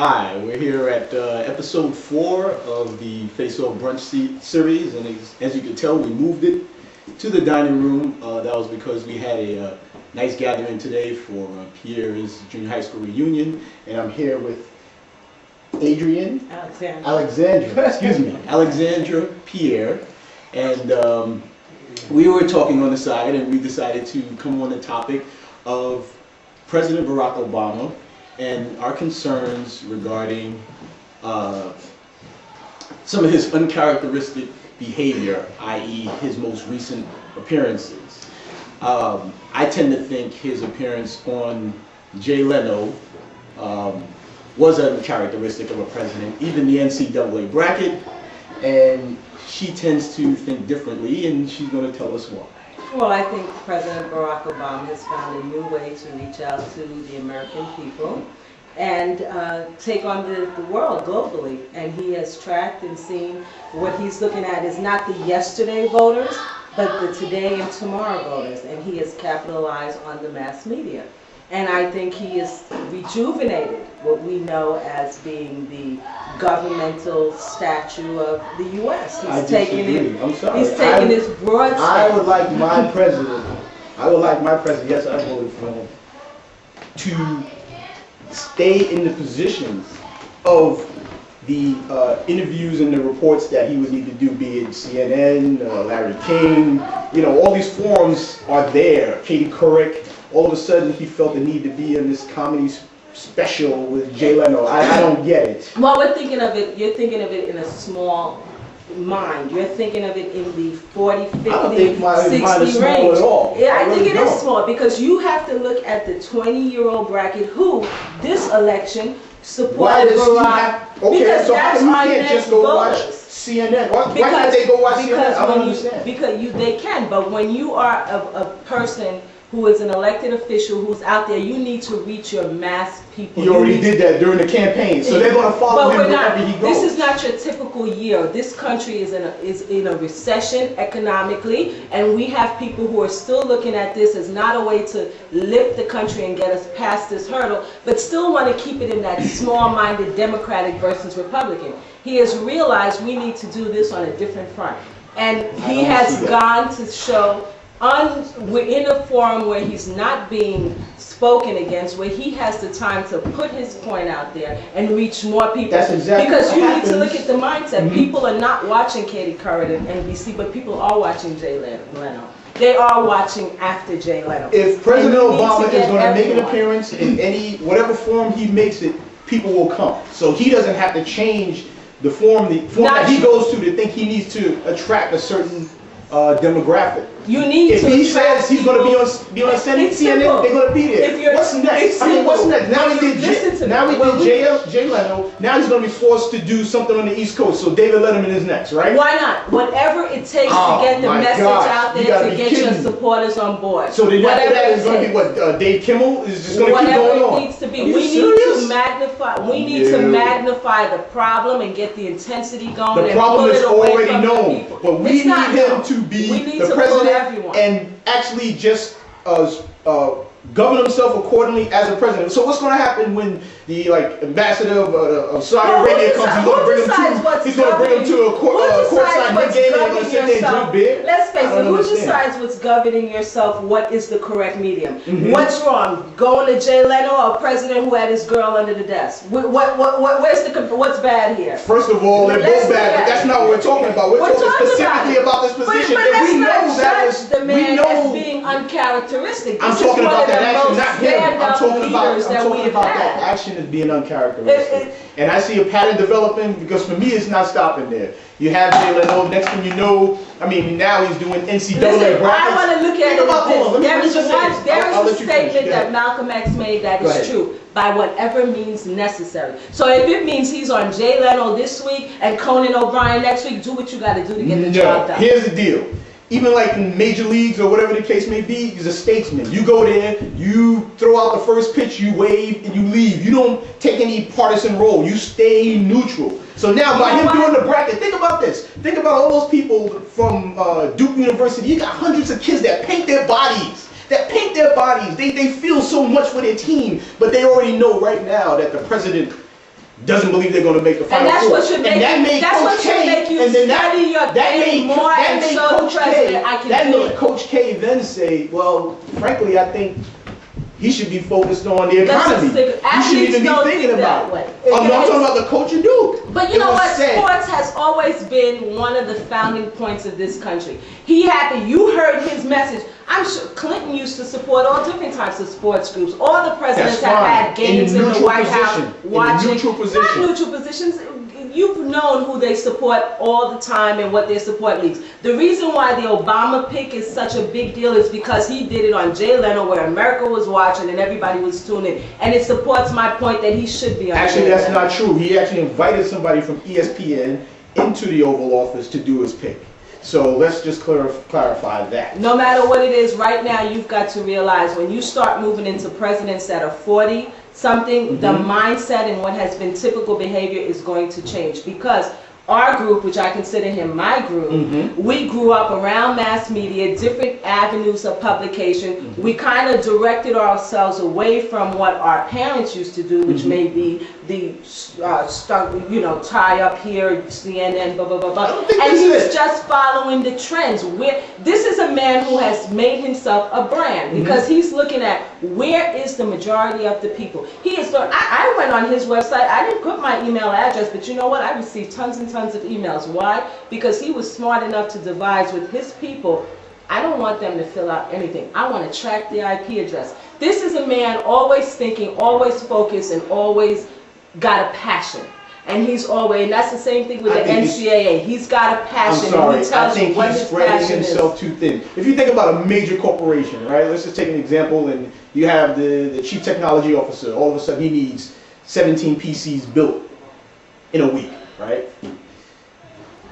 Hi, we're here at episode 4 of the Face Off Brunch series, and as you can tell, we moved it to the dining room. That was because we had a nice gathering today for Pierre's junior high school reunion, and I'm here with Alexandra, Pierre, and we were talking on the side, and we decided to come on the topic of President Barack Obama and our concerns regarding some of his uncharacteristic behavior, i.e. his most recent appearances. I tend to think his appearance on Jay Leno was uncharacteristic of a president, even the NCAA bracket, and she tends to think differently, and she's going to tell us why. Well, I think President Barack Obama has found a new way to reach out to the American people and take on the world globally. And he has tracked and seen what he's looking at is not the yesterday voters, but the today and tomorrow voters. And he has capitalized on the mass media. And I think he has rejuvenated what we know as being the governmental statue of the U.S. He's taking his broad. I would like my president. Yes, I voted for him to stay in the positions of the interviews and the reports that he would need to do, be it CNN, Larry King. You know, all these forums are there. Katie Couric. All of a sudden, he felt the need to be in this comedy special with Jay Leno. I don't get it. Well, we're thinking of it. You're thinking of it in a small mind. You're thinking of it in the 40, 50, I don't think my 60 mind is range. small at all. Yeah, I think it is small because you have to look at the 20-year-old bracket who this election supported Barack. Okay, so how come you can't just go watch CNN? Why can't they go watch CNN? I don't understand. Because they can, but when you are a person who is an elected official who's out there, you need to reach your mass people. He already did that during the campaign, so they're going to follow him wherever he goes. This is not your typical year. This country is in a recession economically, and we have people who are still looking at this as not a way to lift the country and get us past this hurdle, but still want to keep it in that small-minded Democratic versus Republican. He has realized we need to do this on a different front, and he has gone to show. We're in a forum where he's not being spoken against, where he has the time to put his point out there and reach more people. That's exactly because you happens. need to look at the mindset. People are not watching Katie Couric and NBC, but people are watching Jay Leno. They are watching after Jay Leno. If President Obama is going to make an appearance in whatever form he makes it, people will come. So he doesn't have to change the form that he goes to think he needs to attract a certain demographic. You need if to he says he's going to be on CNN, they're going to be there. What's next? What's next? Now we did Jay Leno. Now he's going to be forced to do something on the East Coast. So David Letterman is next, right? Why not? Whatever it takes to get the message out there to get your supporters on board. So then after that is going to be what? Dave Kimmel is just going to keep going on. Whatever it needs to be. We need to magnify. We need to magnify the problem and get the intensity going. The problem is already known, but we need him to be the president and actually just govern himself accordingly as a president. So what's going to happen when the ambassador of Saudi Arabia comes? He's going to bring him to a courtside game and going to sit there and drink beer? Let's face it. Who decides what's governing yourself? What is the correct medium? What's wrong? Going to Jay Leno or a president who had his girl under the desk? What's bad here? First of all, they're both bad, but that's not what we're talking about. We're talking specifically about this position, and we know that is as being uncharacteristic. I'm talking about that action, not him. I'm talking about that action as being uncharacteristic. And I see a pattern developing because for me it's not stopping there. You have Jay Leno, next thing you know, now he's doing NCAA brackets. I want to look at it there is a statement that Malcolm X made that is true. By whatever means necessary. So if it means he's on Jay Leno this week and Conan O'Brien next week, do what you got to do to get the job done. Here's the deal. Even like in major leagues or whatever the case may be, he's a statesman. You go there, you throw out the first pitch, you wave, and you leave. You don't take any partisan role. You stay neutral. So now by him doing the bracket, think about this. Think about all those people from Duke University. You got hundreds of kids that paint their bodies. They feel so much for their team, but they already know right now that the president doesn't believe they're going to make the Final And that's Four. what should make you study your game more and show the president I can do it. That made Coach K then say, well, frankly, I think he should be focused on the economy. You shouldn't even be thinking about it. I'm talking about the coach of Duke. But you know what? Sports has always been one of the founding points of this country. You heard his message. I'm sure Clinton used to support all different types of sports groups. All the presidents have had games in the White House watching. Not neutral positions. You've known who they support all the time and what their support leagues. The reason why the Obama pick is such a big deal is because he did it on Jay Leno, where America was watching and everybody was tuning. And it supports my point that he should be on. Actually, that's not true. He actually invited somebody from ESPN into the Oval Office to do his pick. So let's just clarify that. No matter what it is, right now you've got to realize when you start moving into presidents that are 40-something, the mindset and what has been typical behavior is going to change. Because our group, which I consider him my group, we grew up around mass media, different avenues of publication. We kind of directed ourselves away from what our parents used to do, which may be the tie up here, CNN, blah, blah, blah, blah. And he was just following the trends. This is a man who has made himself a brand because he's looking at where is the majority of the people. I went on his website. I didn't put my email address, but you know what? I received tons and tons of emails. Why? Because he was smart enough to devise with his people. I don't want them to fill out anything. I want to track the IP address. This is a man always thinking, always focused, and always got a passion. And and that's the same thing with the NCAA. He's got a passion. I'm sorry, and he tells I think you what he's his spreading passion himself is. too thin. If you think about a major corporation, right? Let's just take an example, and you have the chief technology officer. All of a sudden, he needs 17 PCs built in a week, right?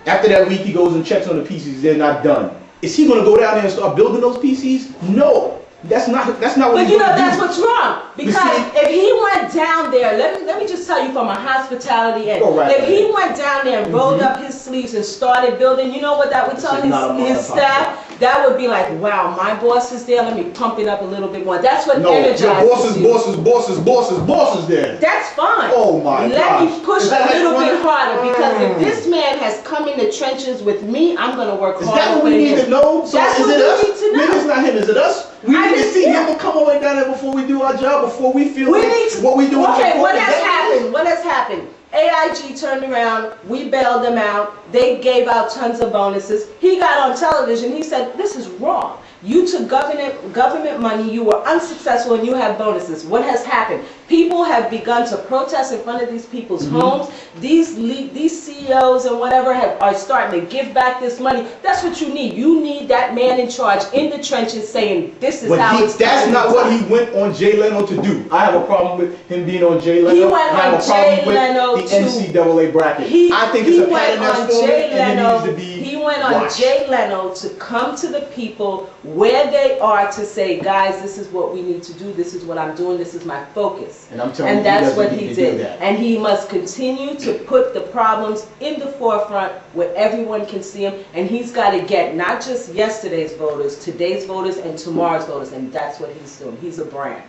After that week, he goes and checks on the PCs. They're not done. Is he going to go down there and start building those PCs? No. That's not what he's going to do. But that's what's wrong. Because if he went down there, let me just tell you from a hospitality end. If he went down there and rolled up his sleeves and started building, you know what that would tell his staff? That would be like, wow, my boss is there, let me pump it up a little bit more. That's what energizes you. Your boss is there. That's fine. Oh my God. Let me push a little bit harder because if this man has come in the trenches with me, I'm going to work harder. Is that what we need to know? So that's is what it us? we need to know. Maybe it's not him, is it us? We need to see him come all the way down there before we do our job, before we feel what we do. Okay, what has happened? What has happened? AIG turned around, we bailed them out, they gave out tons of bonuses. He got on television, he said, this is wrong. You took government money, you were unsuccessful, and you have bonuses. What has happened? People have begun to protest in front of these people's homes. These CEOs and whatever are starting to give back this money. That's what you need. You need that man in charge in the trenches saying, this is how it's done. That's not what he went on Jay Leno to do. I have a problem with him being on Jay Leno. He went on Jay Leno the NCAA bracket. I think it's a pattern that's forming, and it needs to be He went on Jay Leno to come to the people where they are to say, guys, this is what we need to do. This is what I'm doing. This is my focus. And I'm telling you, that's what he did. And he must continue to put the problems in the forefront where everyone can see them. And he's got to get not just yesterday's voters, today's voters, and tomorrow's voters. And that's what he's doing. He's a brand.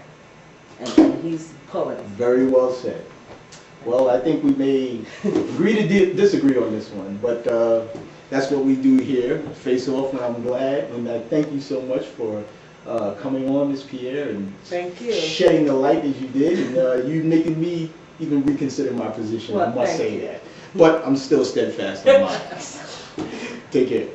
And he's pulling them. Very well said. Well, I think we may agree to disagree on this one, but that's what we do here, Face Off, and I'm glad. And I thank you so much for coming on, Ms. Pierre, and shedding the light as you did, and you making me even reconsider my position. I must say that. But I'm still steadfast in mine. Take care.